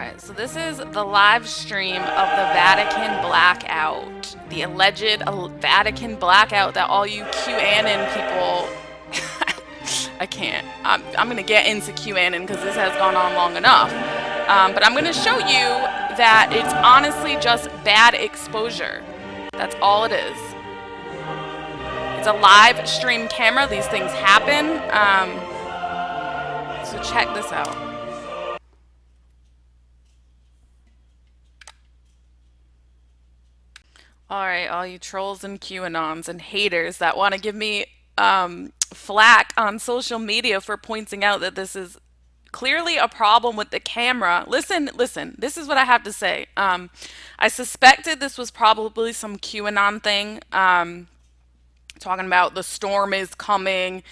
Alright, so this is the live stream of the Vatican blackout. The alleged Vatican blackout that all you QAnon people... I can't. I'm going to get into QAnon because this has gone on long enough. But I'm going to show you that it's honestly just bad exposure. That's all it is. It's a live stream camera. These things happen. So check this out. Alright, all you trolls and QAnons and haters that want to give me flack on social media for pointing out that this is clearly a problem with the camera. Listen, this is what I have to say. I suspected this was probably some QAnon thing, talking about the storm is coming,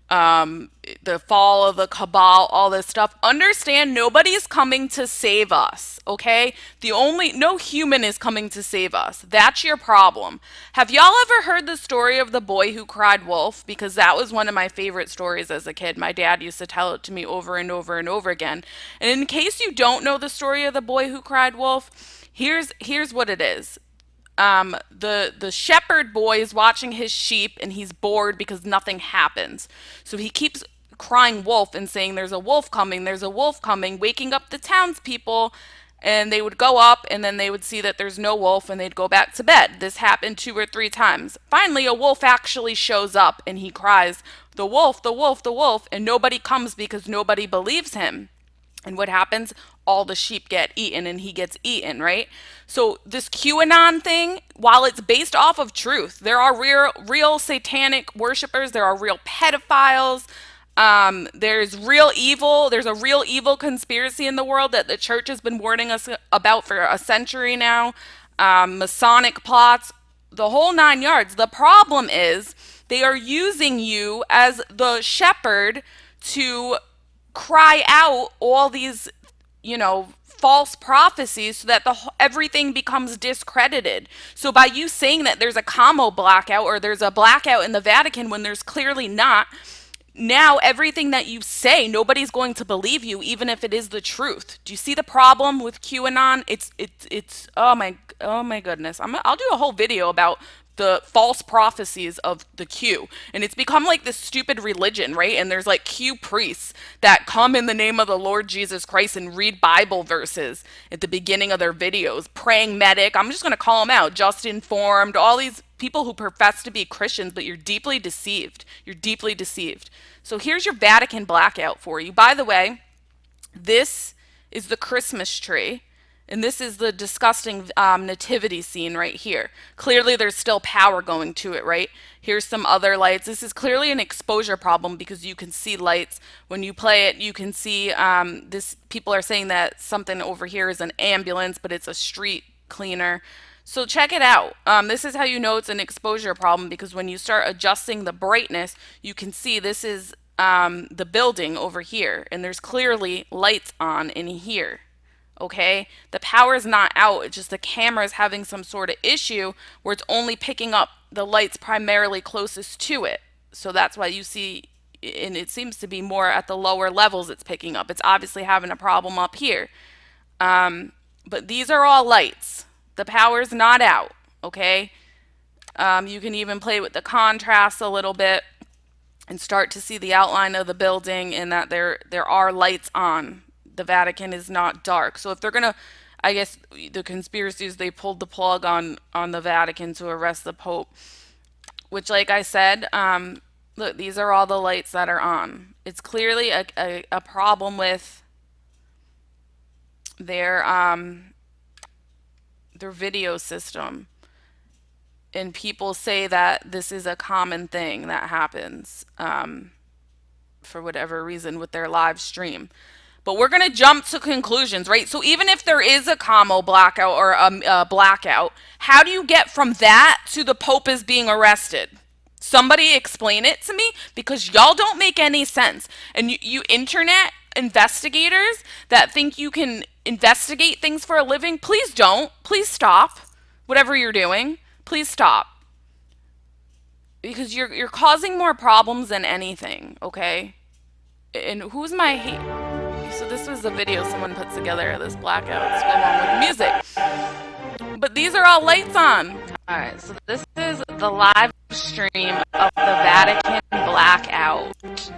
the fall of the cabal, all this stuff. Understand, nobody's coming to save us, okay? No human is coming to save us. That's your problem. Have y'all ever heard the story of the boy who cried wolf? Because that was one of my favorite stories as a kid. My dad used to tell it to me over and over and over again. And in case you don't know the story of the boy who cried wolf, here's what it is. The shepherd boy is watching his sheep and he's bored because nothing happens. So he keeps crying wolf and saying there's a wolf coming, waking up the townspeople, and they would go up and then they would see that there's no wolf and they'd go back to bed. This happened 2 or 3 times. Finally, a wolf actually shows up and he cries, the wolf, the wolf, the wolf, and nobody comes because nobody believes him. And what happens? All the sheep get eaten and he gets eaten, right? So this QAnon thing, while it's based off of truth, there are real satanic worshipers, there are real pedophiles, there's real evil, there's a real evil conspiracy in the world that the church has been warning us about for a century now, Masonic plots, the whole 9 yards. The problem is they are using you as the shepherd to cry out all these, false prophecies so that everything becomes discredited. So by you saying that there's a commo blackout or there's a blackout in the Vatican when there's clearly not, now everything that you say, nobody's going to believe you, even if it is the truth. Do you see the problem with QAnon? It's oh my goodness. I'll do a whole video about the false prophecies of the Q. And it's become like this stupid religion, right? And there's like Q priests that come in the name of the Lord Jesus Christ and read Bible verses at the beginning of their videos. Praying medic, I'm just going to call them out, just informed, all these people who profess to be Christians, but you're deeply deceived. You're deeply deceived. So here's your Vatican blackout for you. By the way, this is the Christmas tree. And this is the disgusting nativity scene right here. Clearly there's still power going to it, right? Here's some other lights. This is clearly an exposure problem because you can see lights. When you play it, you can see this. People are saying that something over here is an ambulance, but it's a street cleaner. So check it out. This is how you know it's an exposure problem, because when you start adjusting the brightness, you can see this is the building over here. And there's clearly lights on in here. Okay, the power is not out. It's just the camera is having some sort of issue where it's only picking up the lights primarily closest to it. So that's why you see, and it seems to be more at the lower levels it's picking up. It's obviously having a problem up here. But these are all lights. The power's not out, okay? You can even play with the contrast a little bit and start to see the outline of the building and that there are lights on. The Vatican is not dark. So if they're going to, I guess the conspiracies, they pulled the plug on the Vatican to arrest the Pope, which, like I said, look, these are all the lights that are on. It's clearly a problem with their video system. And people say that this is a common thing that happens for whatever reason with their live stream. But we're going to jump to conclusions, right? So even if there is a commo blackout or a blackout, how do you get from that to the Pope is being arrested? Somebody explain it to me, because y'all don't make any sense. And you internet investigators that think you can investigate things for a living, please don't. Please stop. Whatever you're doing, please stop. Because you're causing more problems than anything, okay? And who's my hate? So this was a video someone put together, this blackout to go along with music. But these are all lights on. Alright, so this is the live stream of the Vatican blackout.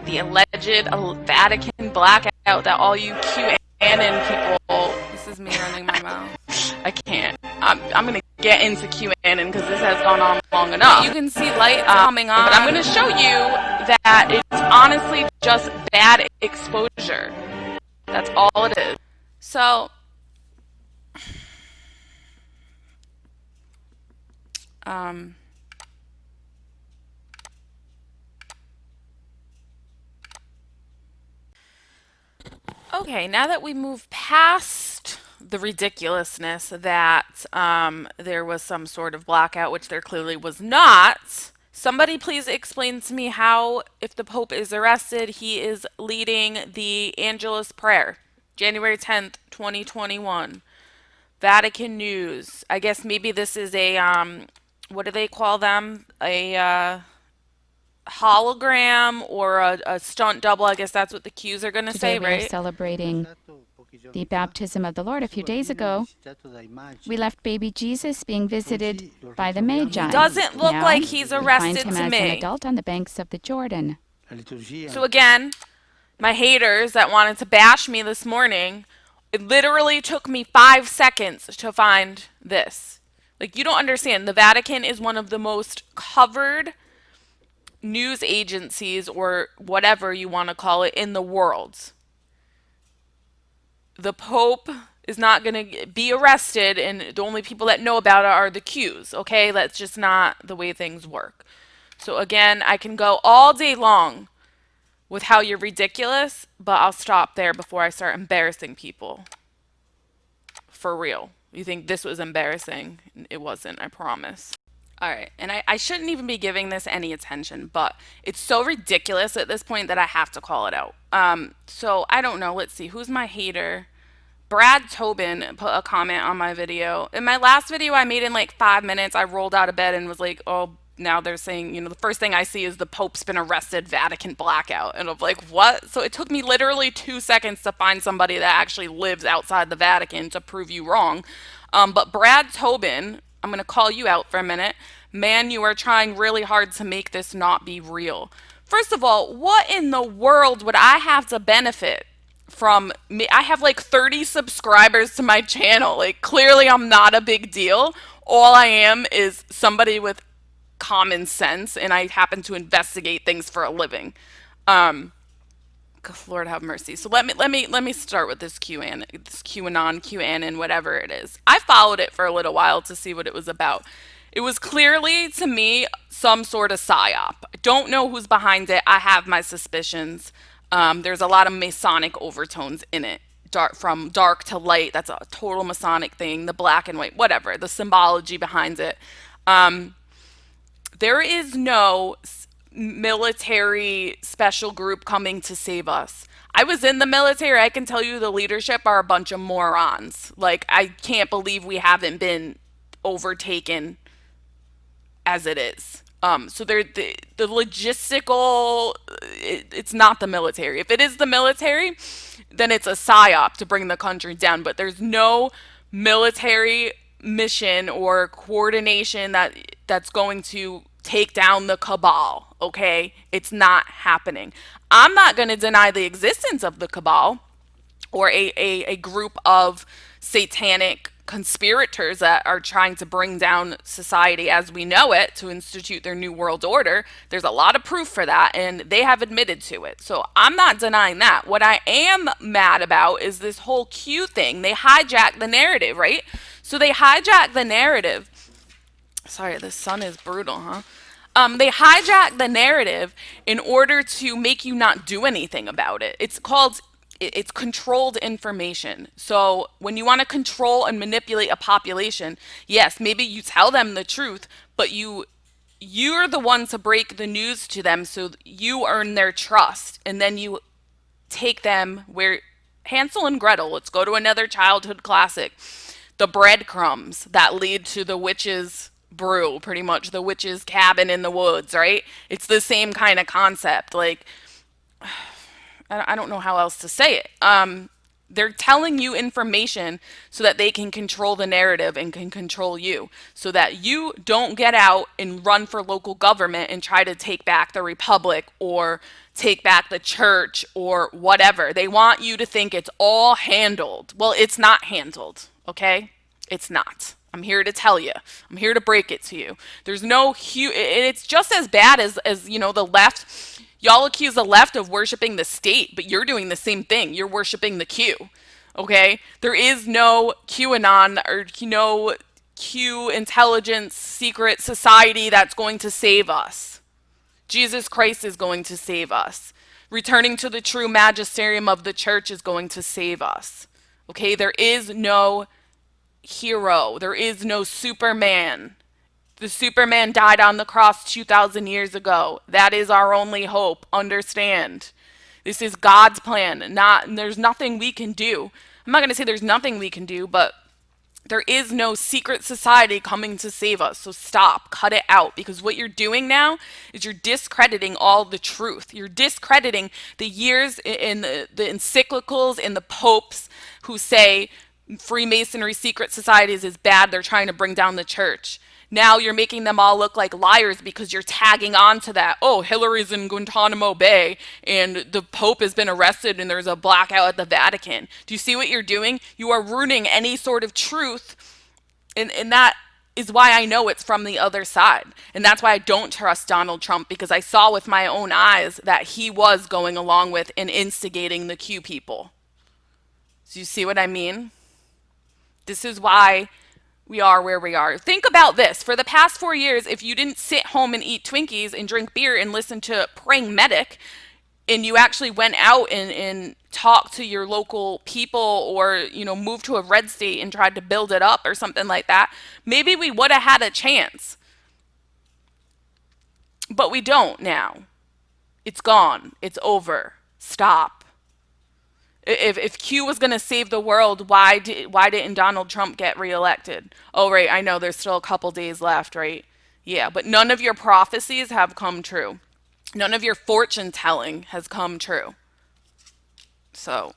The alleged Vatican blackout that all you QAnon people... This is me running my mouth. I can't. I'm going to get into QAnon because this has gone on long enough. You can see lights coming on. But I'm going to show you that it's honestly just bad exposure. That's all it is. So... Okay, now that we move past the ridiculousness that there was some sort of blackout, which there clearly was not, somebody please explain to me how, if the Pope is arrested, he is leading the Angelus Prayer, January 10th, 2021. Vatican News. I guess maybe this is a, what do they call them? A hologram or a stunt double. I guess that's what the Qs are going to say, Today we are right? celebrating the baptism of the Lord. A few days ago, we left baby Jesus being visited by the Magi. Doesn't look Now, like he's we find arrested him to as me. an adult on the banks of the Jordan. So again, my haters that wanted to bash me this morning, it literally took me 5 seconds to find this. Like, you don't understand. The Vatican is one of the most covered news agencies, or whatever you want to call it, in the world. The Pope is not going to be arrested, and the only people that know about it are the Qs, okay? That's just not the way things work. So again, I can go all day long with how you're ridiculous, but I'll stop there before I start embarrassing people. For real. You think this was embarrassing? It wasn't, I promise. Alright, and I shouldn't even be giving this any attention, but it's so ridiculous at this point that I have to call it out. So I don't know, let's see, who's my hater? Brad Tobin put a comment on my video. In my last video I made in like 5 minutes, I rolled out of bed and was like, oh, now they're saying, you know, the first thing I see is the Pope's been arrested, Vatican blackout. And I'm like, what? So it took me literally 2 seconds to find somebody that actually lives outside the Vatican to prove you wrong. But Brad Tobin, I'm going to call you out for a minute. Man, you are trying really hard to make this not be real. First of all, what in the world would I have to benefit from me? I have like 30 subscribers to my channel. Like, clearly I'm not a big deal. All I am is somebody with common sense, and I happen to investigate things for a living. Lord have mercy. So let me start with this QAnon, whatever it is. I followed it for a little while to see what it was about. It was clearly, to me, some sort of psyop. I don't know who's behind it. I have my suspicions. There's a lot of Masonic overtones in it. From dark to light, that's a total Masonic thing. The black and white, whatever. The symbology behind it. There is no military special group coming to save us. I was in the military. I can tell you the leadership are a bunch of morons. Like, I can't believe we haven't been overtaken as it is. So they're the logistical, it's not the military. If it is the military, then it's a psyop to bring the country down. But there's no military mission or coordination that's going to take down the cabal, okay? It's not happening. I'm not going to deny the existence of the cabal or a group of satanic conspirators that are trying to bring down society as we know it to institute their new world order. There's a lot of proof for that, and they have admitted to it. So I'm not denying that. What I am mad about is this whole Q thing. They hijack the narrative, right? So they hijack the narrative. Sorry, the sun is brutal, huh? They hijack the narrative in order to make you not do anything about it. It's controlled information. So when you want to control and manipulate a population, yes, maybe you tell them the truth, but you're the one to break the news to them, so you earn their trust, and then you take them where Hansel and Gretel. Let's go to another childhood classic. The breadcrumbs that lead to the witch's brew, pretty much the witch's cabin in the woods, right? It's the same kind of concept. Like, I don't know how else to say it. They're telling you information so that they can control the narrative and can control you, so that you don't get out and run for local government and try to take back the republic or take back the church or whatever. They want you to think it's all handled. Well, it's not handled, okay? It's not. I'm here to tell you. I'm here to break it to you. There's no it's just as bad as the left. Y'all accuse the left of worshiping the state, but you're doing the same thing. You're worshiping the Q. Okay? There is no QAnon or Q intelligence secret society that's going to save us. Jesus Christ is going to save us. Returning to the true magisterium of the church is going to save us. Okay? There is no hero. There is no Superman. The Superman died on the cross 2,000 years ago. That is our only hope. Understand. This is God's plan. There's nothing we can do. I'm not going to say there's nothing we can do, but there is no secret society coming to save us. So stop. Cut it out. Because what you're doing now is you're discrediting all the truth. You're discrediting the years in the encyclicals and the popes who say Freemasonry secret societies is bad. They're trying to bring down the church. Now you're making them all look like liars because you're tagging on to that. Oh, Hillary's in Guantanamo Bay and the Pope has been arrested and there's a blackout at the Vatican. Do you see what you're doing? You are ruining any sort of truth. And that is why I know it's from the other side. And that's why I don't trust Donald Trump, because I saw with my own eyes that he was going along with and instigating the Q people. Do you see what I mean? This is why we are where we are. Think about this. For the past 4 years, if you didn't sit home and eat Twinkies and drink beer and listen to Praying Medic, and you actually went out and talked to your local people or, moved to a red state and tried to build it up or something like that, maybe we would have had a chance. But we don't now. It's gone. It's over. Stop. If Q was going to save the world, why didn't Donald Trump get reelected? Oh, right, I know there's still a couple days left, right? Yeah, but none of your prophecies have come true. None of your fortune telling has come true. So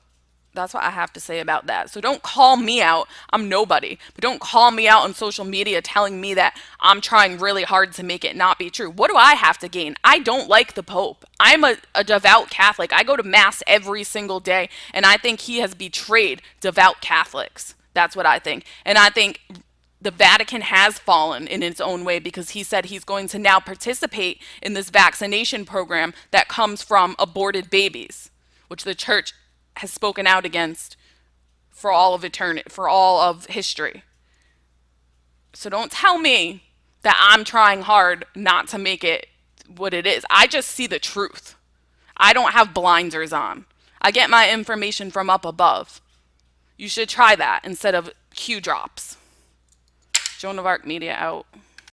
that's what I have to say about that. So don't call me out. I'm nobody. But don't call me out on social media telling me that I'm trying really hard to make it not be true. What do I have to gain? I don't like the Pope. I'm a devout Catholic. I go to Mass every single day, and I think he has betrayed devout Catholics. That's what I think. And I think the Vatican has fallen in its own way because he said he's going to now participate in this vaccination program that comes from aborted babies, which the church has spoken out against for all of eternity, for all of history. So don't tell me that I'm trying hard not to make it what it is. I just see the truth. I don't have blinders on. I get my information from up above. You should try that instead of Q drops. Joan of Arc Media out.